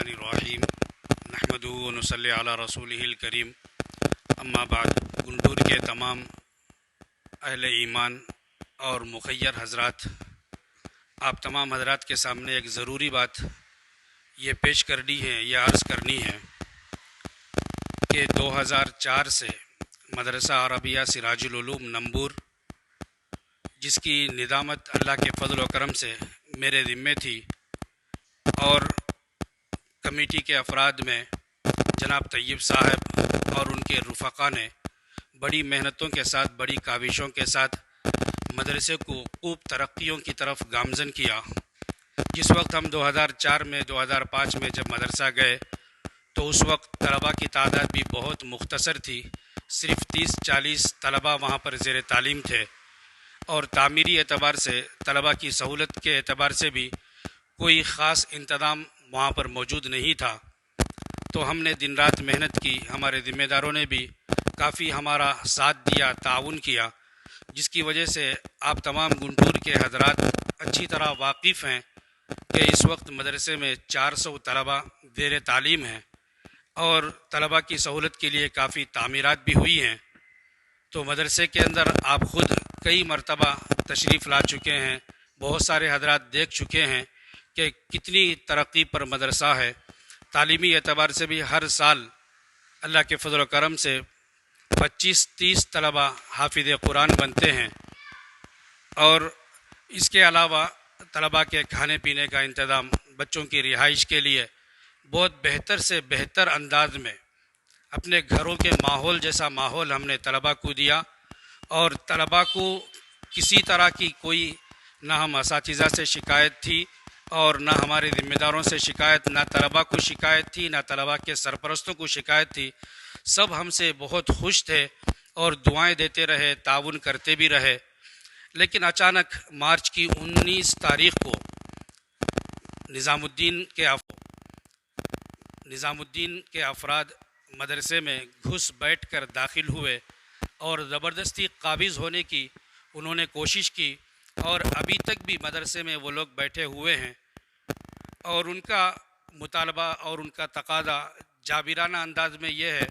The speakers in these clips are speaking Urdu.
الرحمن الرحیم نحمدہ و نصلی علی رسولہ الکریم اما بعد۔ گنٹور کے تمام اہل ایمان اور مخیر حضرات، آپ تمام حضرات کے سامنے ایک ضروری بات یہ پیش کرنی ہے، یہ عرض کرنی ہے کہ 2004 سے مدرسہ عربیہ سراج العلوم نمبور، جس کی ندامت اللہ کے فضل و کرم سے میرے ذمے تھی، اور کمیٹی کے افراد میں جناب طیب صاحب اور ان کے رفقا نے بڑی محنتوں کے ساتھ، بڑی کاوشوں کے ساتھ مدرسے کو خوب ترقیوں کی طرف گامزن کیا۔ جس وقت ہم 2004 میں 2005 میں جب مدرسہ گئے تو اس وقت طلباء کی تعداد بھی بہت مختصر تھی، صرف 30-40 طلباء وہاں پر زیر تعلیم تھے، اور تعمیری اعتبار سے، طلباء کی سہولت کے اعتبار سے بھی کوئی خاص انتظام وہاں پر موجود نہیں تھا۔ تو ہم نے دن رات محنت کی، ہمارے ذمہ داروں نے بھی کافی ہمارا ساتھ دیا، تعاون کیا، جس کی وجہ سے آپ تمام گنٹور کے حضرات اچھی طرح واقف ہیں کہ اس وقت مدرسے میں 400 طلباء زیر تعلیم ہیں، اور طلباء کی سہولت کے لیے کافی تعمیرات بھی ہوئی ہیں۔ تو مدرسے کے اندر آپ خود کئی مرتبہ تشریف لا چکے ہیں، بہت سارے حضرات دیکھ چکے ہیں کہ کتنی ترقی پر مدرسہ ہے۔ تعلیمی اعتبار سے بھی ہر سال اللہ کے فضل و کرم سے 25-30 طلباء حافظ قرآن بنتے ہیں، اور اس کے علاوہ طلباء کے کھانے پینے کا انتظام، بچوں کی رہائش کے لیے بہت بہتر سے بہتر انداز میں اپنے گھروں کے ماحول جیسا ماحول ہم نے طلباء کو دیا، اور طلباء کو کسی طرح کی کوئی نہ ہم اساتذہ سے شکایت تھی اور نہ ہمارے ذمہ داروں سے شکایت، نہ طلباء کو شکایت تھی، نہ طلباء کے سرپرستوں کو شکایت تھی۔ سب ہم سے بہت خوش تھے اور دعائیں دیتے رہے، تعاون کرتے بھی رہے۔ لیکن اچانک مارچ کی 19 تاریخ کو نظام الدین کے افراد مدرسے میں گھس بیٹھ کر داخل ہوئے اور زبردستی قابض ہونے کی انہوں نے کوشش کی، اور ابھی تک بھی مدرسے میں وہ لوگ بیٹھے ہوئے ہیں، اور ان کا مطالبہ اور ان کا تقاضا جابرانہ انداز میں یہ ہے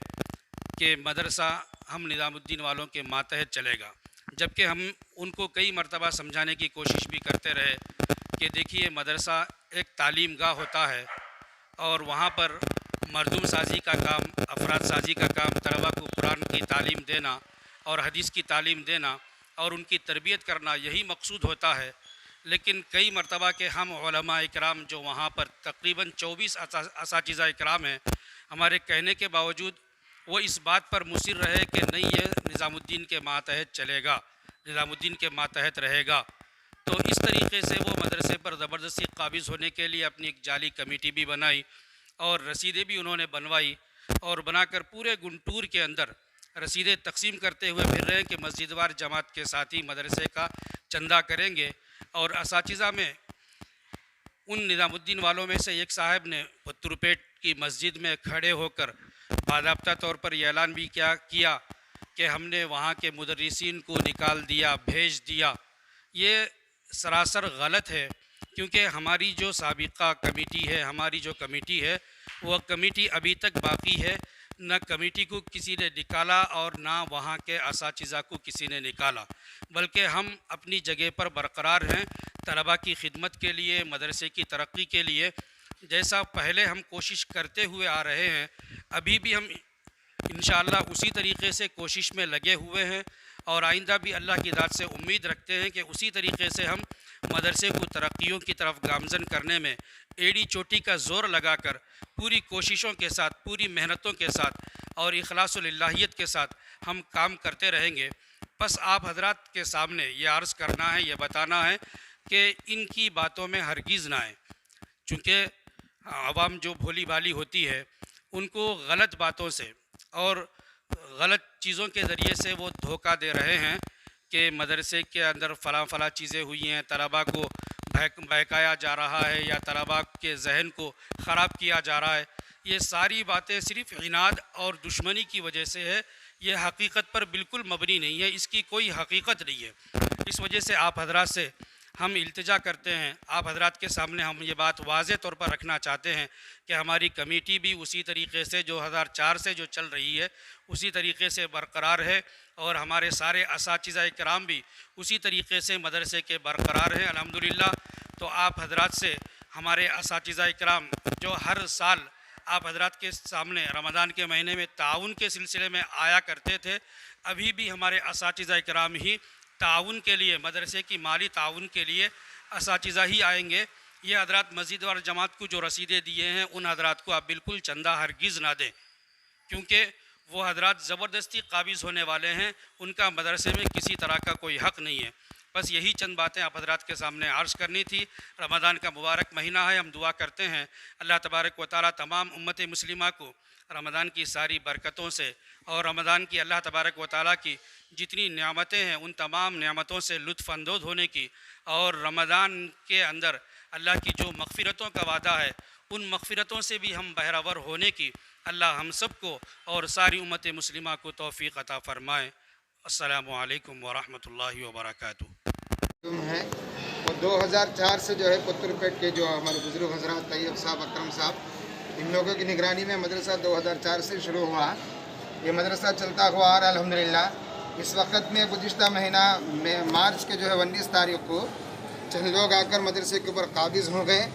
کہ مدرسہ ہم نظام الدین والوں کے ماتحت چلے گا، جبکہ ہم ان کو کئی مرتبہ سمجھانے کی کوشش بھی کرتے رہے کہ دیکھیے مدرسہ ایک تعلیم گاہ ہوتا ہے، اور وہاں پر مردم سازی کا کام، افراد سازی کا کام، طلباء کو قرآن کی تعلیم دینا اور حدیث کی تعلیم دینا اور ان کی تربیت کرنا، یہی مقصود ہوتا ہے۔ لیکن کئی مرتبہ کے ہم علماء اکرام جو وہاں پر تقریباً 24 اساتذہ اکرام ہیں، ہمارے کہنے کے باوجود وہ اس بات پر مصر رہے کہ نہیں، یہ نظام الدین کے ماتحت چلے گا، نظام الدین کے ماتحت رہے گا۔ تو اس طریقے سے وہ مدرسے پر زبردستی قابض ہونے کے لیے اپنی ایک جعلی کمیٹی بھی بنائی، اور رسیدیں بھی انہوں نے بنوائی، اور بنا کر پورے گنٹور کے اندر رسیدیں تقسیم کرتے ہوئے پھر رہے ہیں کہ مسجد وار جماعت کے ساتھ ہی مدرسے کا چندہ کریں گے۔ اور اساتذہ میں ان نظام الدین والوں میں سے ایک صاحب نے پتروپیٹ کی مسجد میں کھڑے ہو کر باضابطہ طور پر یہ اعلان بھی کیا کہ ہم نے وہاں کے مدرسین کو نکال دیا، بھیج دیا۔ یہ سراسر غلط ہے، کیونکہ ہماری جو سابقہ کمیٹی ہے، ہماری جو کمیٹی ہے، وہ کمیٹی ابھی تک باقی ہے۔ نہ کمیٹی کو کسی نے نکالا اور نہ وہاں کے اساتذہ کو کسی نے نکالا، بلکہ ہم اپنی جگہ پر برقرار ہیں، طلباء کی خدمت کے لیے، مدرسے کی ترقی کے لیے۔ جیسا پہلے ہم کوشش کرتے ہوئے آ رہے ہیں، ابھی بھی ہم انشاءاللہ اسی طریقے سے کوشش میں لگے ہوئے ہیں، اور آئندہ بھی اللہ کی ذات سے امید رکھتے ہیں کہ اسی طریقے سے ہم مدرسے کو ترقیوں کی طرف گامزن کرنے میں ایڑی چوٹی کا زور لگا کر پوری کوششوں کے ساتھ، پوری محنتوں کے ساتھ اور اخلاص الہیت کے ساتھ ہم کام کرتے رہیں گے۔ بس آپ حضرات کے سامنے یہ عرض کرنا ہے، یہ بتانا ہے کہ ان کی باتوں میں ہرگز نہ آئیں، چونکہ عوام جو بھولی بھالی ہوتی ہے، ان کو غلط باتوں سے اور غلط چیزوں کے ذریعے سے وہ دھوکہ دے رہے ہیں کہ مدرسے کے اندر فلاں چیزیں ہوئی ہیں، طلباء کو بہکایا جا رہا ہے یا طلباء کے ذہن کو خراب کیا جا رہا ہے۔ یہ ساری باتیں صرف عناد اور دشمنی کی وجہ سے ہے، یہ حقیقت پر بالکل مبنی نہیں ہے، اس کی کوئی حقیقت نہیں ہے۔ اس وجہ سے آپ حضرات سے ہم التجا کرتے ہیں، آپ حضرات کے سامنے ہم یہ بات واضح طور پر رکھنا چاہتے ہیں کہ ہماری کمیٹی بھی اسی طریقے سے 2004 سے جو چل رہی ہے اسی طریقے سے برقرار ہے، اور ہمارے سارے اساتذہ کرام بھی اسی طریقے سے مدرسے کے برقرار ہیں الحمدللہ۔ تو آپ حضرات سے ہمارے اساتذہ کرام جو ہر سال آپ حضرات کے سامنے رمضان کے مہینے میں تعاون کے سلسلے میں آیا کرتے تھے، ابھی بھی ہمارے اساتذہ کرام ہی تعاون کے لیے، مدرسے کی مالی تعاون کے لیے اساتذہ ہی آئیں گے۔ یہ حضرات مسجد اور جماعت کو جو رسیدیں دیے ہیں ان حضرات کو آپ بالکل چندہ ہرگز نہ دیں، کیونکہ وہ حضرات زبردستی قابض ہونے والے ہیں، ان کا مدرسے میں کسی طرح کا کوئی حق نہیں ہے۔ بس یہی چند باتیں آپ حضرات کے سامنے عرض کرنی تھی۔ رمضان کا مبارک مہینہ ہے، ہم دعا کرتے ہیں اللہ تبارک و تعالیٰ تمام امت مسلمہ کو رمضان کی ساری برکتوں سے اور رمضان کی اللہ تبارک و تعالیٰ کی جتنی نعمتیں ہیں ان تمام نعمتوں سے لطف اندوز ہونے کی، اور رمضان کے اندر اللہ کی جو مغفرتوں کا وعدہ ہے ان مغفرتوں سے بھی ہم بہرہ ور ہونے کی اللہ ہم سب کو اور ساری امت مسلمہ کو توفیق عطا فرمائے۔ السلام علیکم ورحمۃ اللہ وبرکاتہ۔ ہے وہ 2004 سے جو ہے پتر پیٹ کے جو ہمارے بزرگ حضرات طیب صاحب، اکرم صاحب، ان لوگوں کی نگرانی میں مدرسہ 2004 سے شروع ہوا۔ یہ مدرسہ چلتا ہوا آ رہا الحمدللہ۔ اس وقت میں گزشتہ مہینہ میں مارچ کے جو ہے 19 تاریخ کو چند لوگ آ کر مدرسے کے اوپر قابض ہو گئے،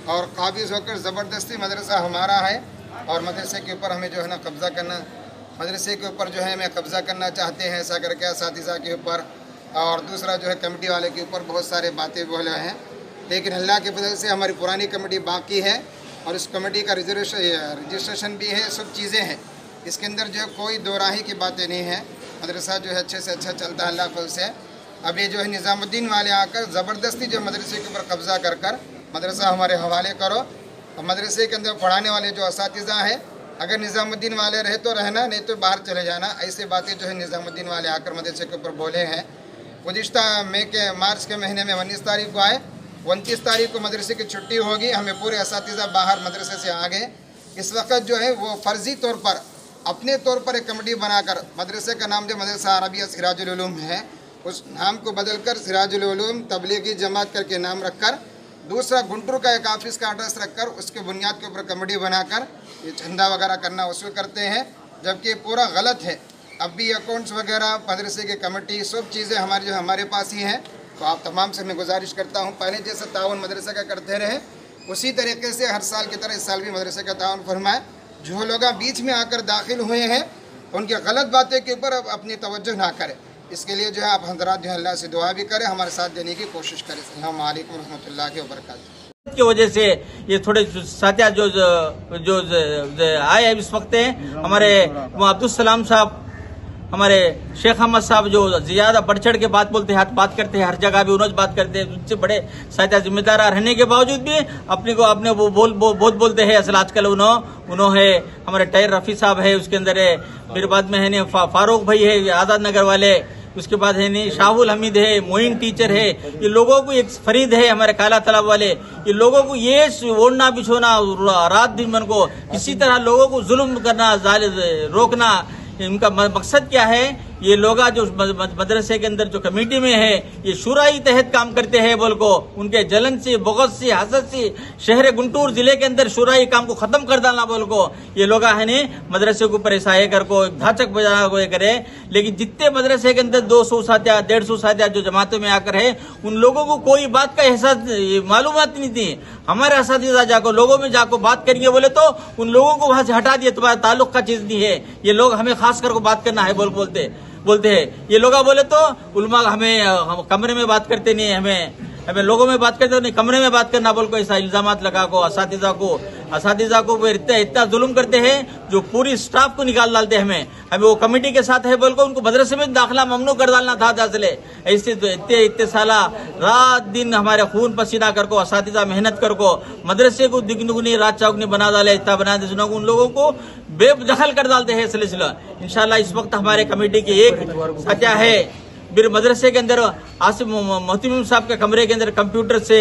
اور قابض ہو کر زبردستی مدرسہ ہمارا ہے اور مدرسے کے اوپر ہمیں جو ہے نا قبضہ کرنا، مدرسے کے اوپر جو ہے ہمیں قبضہ کرنا چاہتے ہیں، ایسا کر کے اساتذہ کے اوپر اور دوسرا جو ہے کمیٹی والے کے اوپر بہت سارے باتیں بولے ہیں۔ لیکن اللہ کے فضل سے ہماری پرانی کمیٹی باقی ہے اور اس کمیٹی کا رجسٹریشن بھی ہے، سب چیزیں ہیں، اس کے اندر جو ہے کوئی دو راہی کی باتیں نہیں ہیں۔ مدرسہ جو ہے اچھے سے اچھا چلتا ہے اللہ کے فضل سے۔ اب یہ جو ہے نظام الدین والے آ کر زبردستی جو مدرسے کے اوپر قبضہ کر مدرسہ ہمارے حوالے کرو، اور مدرسے کے اندر پڑھانے والے جو اساتذہ ہیں اگر نظام الدین والے رہے تو رہنا، نہیں تو باہر چلے جانا، ایسے باتیں جو ہے نظام الدین والے آ کر مدرسے کے اوپر بولے ہیں۔ گزشتہ مارچ کے مہینے میں 19 تاریخ کو آئے، 29 تاریخ کو مدرسے کی چھٹی ہوگی، ہمیں پورے اساتذہ باہر مدرسے سے آ گئے۔ اس وقت جو ہے وہ فرضی طور پر اپنے طور پر ایک کمیٹی بنا کر، مدرسے کا نام جو مدرسہ عربیہ سراج العلوم ہے، اس نام کو بدل کر سراج العلوم تبلیغی جماعت کر کے نام رکھ کر، دوسرا گنٹور کا ایک آفس کا ایڈریس رکھ کر اس کے بنیاد کے اوپر کمیٹی بنا کر یہ چندہ وغیرہ کرنا وصول کرتے ہیں، جبکہ یہ پورا غلط ہے۔ اب بھی اکاؤنٹس وغیرہ مدرسے کی کمیٹی سب چیزیں ہمارے پاس ہی ہیں۔ تو آپ تمام سے میں گزارش کرتا ہوں پہلے جیسا تعاون مدرسے کا کرتے رہے اسی طریقے سے ہر سال کی طرح اس سال بھی مدرسے کا تعاون فرمائے۔ جو لوگ بیچ میں آ کر داخل ہوئے ہیں ان کی غلط باتیں کے اوپر اپنی توجہ نہ کریں، اس کے لیے جو ہے آپ حضرات جو ہے اللہ سے دعا بھی کریں، ہمارے ساتھ دینے کی کوشش کریں۔ السلام علیکم ورحمۃ اللہ وبرکاتہ۔ کی وجہ سے یہ تھوڑے ساتھیہ جو آئے ہیں اس وقت ہیں، ہمارے عبدالسلام صاحب، ہمارے شیخ احمد صاحب جو زیادہ بڑھ چڑھ کے بات بولتے ہیں، بات کرتے ہیں، ہر جگہ بھی انہوں بات کرتے ہیں، ان سے بڑے ساتھیہ ذمہ دار رہنے کے باوجود بھی اپنے وہ بہت بولتے ہیں۔ اصل آج کل انہوں ہے ہمارے ٹائر رفیع صاحب ہے، اس کے اندر ہے پھر بعد میں ہے فاروق بھائی ہے آزاد نگر والے، اس کے بعد ہے شاہ الحمید ہے، معین ٹیچر ہے، یہ لوگوں کو ایک فرید ہے ہمارے کالا تالاب والے، یہ لوگوں کو یہ اوڑھنا بچھونا رات دن من کو کسی طرح لوگوں کو ظلم کرنا، روکنا، ان کا مقصد کیا ہے؟ یہ لوگ جو مدرسے کے اندر جو کمیٹی میں ہے یہ شورائی تحت کام کرتے ہیں، بول کو ان کے جلن سے، بغض سے، حسد سے شہر گنٹور ضلع کے اندر شورائی کام کو ختم کر ڈالنا، بول کو یہ لوگ ہے مدرسے کو پریشائے کر کو دھاچک بجانا کو کرے۔ لیکن جتنے مدرسے کے اندر 200 ساتھیہ 150 ساتھیہ جو جماعتوں میں آ کر ہے ان لوگوں کو کوئی بات کا احساس معلومات نہیں تھی۔ ہمارے اساتذہ جا کو لوگوں میں جا کو بات کریے بولے تو ان لوگوں کو وہاں سے ہٹا دیے، تمہارا تعلق کا چیز نہیں ہے، یہ لوگ ہمیں خاص کر کو بات کرنا ہے بولتے ہیں۔ یہ لوگ بولے تو علماء ہمیں کمرے میں بات کرتے نہیں، ہمیں لوگوں میں بات کرتے نہیں، کمرے میں بات کرنا بول کو ایسا الزامات لگا کو اساتذہ کو وہ اتنا ظلم کرتے ہیں جو پوری سٹاف کو نکال ڈالتے ہیں۔ ہمیں وہ کمیٹی کے ساتھ ہے بول کو ان کو مدرسے میں داخلہ ممنوع کر ڈالنا تھا دراصل۔ ایسے اتنے سالہ رات دن ہمارے خون پسینہ کر کو اساتذہ محنت کر کو مدرسے کو دگنی رات چوگنی بنا ڈالے، اتنا بنا دے ان لوگوں کو بے دخل کر ڈالتے ہیں سلسلہ۔ انشاءاللہ اس وقت ہمارے کمیٹی کی ایک ساتھیہ ہے پھر مدرسے کے اندر آصف محتمم صاحب کے کمرے کے اندر کمپیوٹر سے